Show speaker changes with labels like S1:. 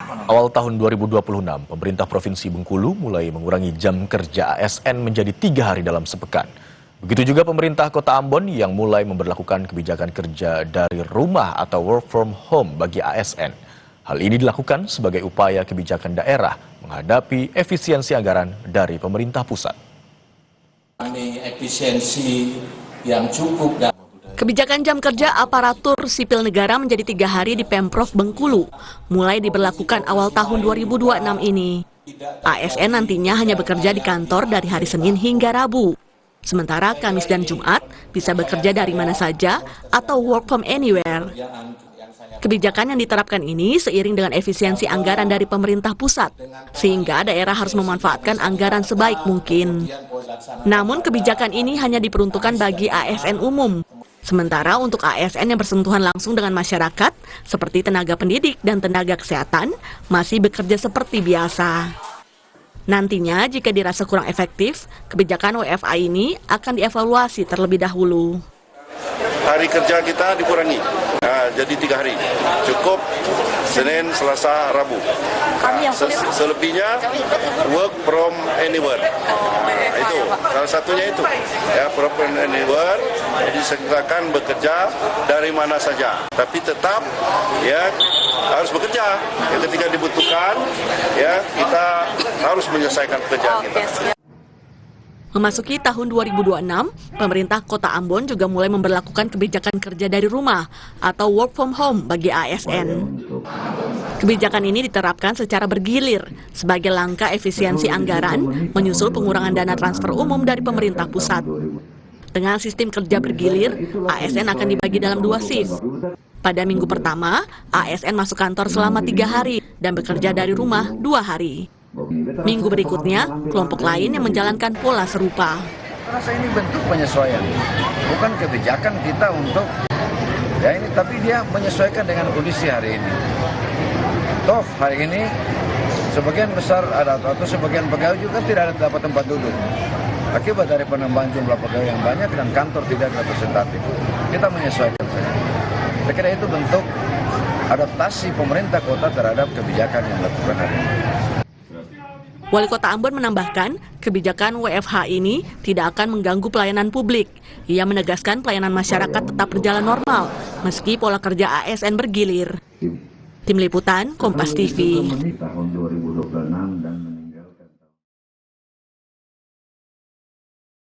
S1: Awal tahun 2026, pemerintah Provinsi Bengkulu mulai mengurangi jam kerja ASN menjadi 3 hari dalam sepekan. Begitu juga pemerintah Kota Ambon yang mulai memberlakukan kebijakan kerja dari rumah atau work from home bagi ASN. Hal ini dilakukan sebagai upaya kebijakan daerah menghadapi efisiensi anggaran dari pemerintah pusat.
S2: Ini efisiensi yang cukup dan
S3: Kebijakan jam kerja aparatur sipil negara menjadi 3 hari di Pemprov Bengkulu, mulai diberlakukan awal tahun 2026 ini. ASN nantinya hanya bekerja di kantor dari hari Senin hingga Rabu. Sementara Kamis dan Jumat bisa bekerja dari mana saja atau work from anywhere. Kebijakan yang diterapkan ini seiring dengan efisiensi anggaran dari pemerintah pusat, sehingga daerah harus memanfaatkan anggaran sebaik mungkin. Namun kebijakan ini hanya diperuntukkan bagi ASN umum. Sementara untuk ASN yang bersentuhan langsung dengan masyarakat, seperti tenaga pendidik dan tenaga kesehatan, masih bekerja seperti biasa. Nantinya, jika dirasa kurang efektif, kebijakan WFA ini akan dievaluasi terlebih dahulu.
S4: Hari kerja kita dikurangi, jadi 3 hari, cukup Senin, Selasa, Rabu. Selebihnya work from anywhere. Itu salah satunya itu, ya, work from anywhere. Jadi silakan bekerja dari mana saja, tapi tetap ya harus bekerja. Ya, ketika dibutuhkan, ya kita harus menyelesaikan pekerjaan kita.
S3: Memasuki tahun 2026, pemerintah Kota Ambon juga mulai memberlakukan kebijakan kerja dari rumah atau work from home bagi ASN. Kebijakan ini diterapkan secara bergilir sebagai langkah efisiensi anggaran menyusul pengurangan dana transfer umum dari pemerintah pusat. Dengan sistem kerja bergilir, ASN akan dibagi dalam 2 shift. Pada minggu pertama, ASN masuk kantor selama 3 hari dan bekerja dari rumah 2 hari. Minggu berikutnya, kelompok lain yang menjalankan pola serupa.
S5: Rasa ini bentuk penyesuaian, bukan kebijakan kita untuk ya ini, tapi dia menyesuaikan dengan kondisi hari ini. Toh hari ini sebagian besar ada atau sebagian pegawai juga tidak dapat tempat duduk. Akibat dari penambahan jumlah pegawai yang banyak dan kantor tidak representatif, kita menyesuaikan saja. Saya kira itu bentuk adaptasi pemerintah kota terhadap kebijakan yang dilakukan hari ini.
S3: Wali Kota Ambon menambahkan, kebijakan WFH ini tidak akan mengganggu pelayanan publik. Ia menegaskan pelayanan masyarakat tetap berjalan normal, meski pola kerja ASN bergilir. Tim Liputan, Kompas TV.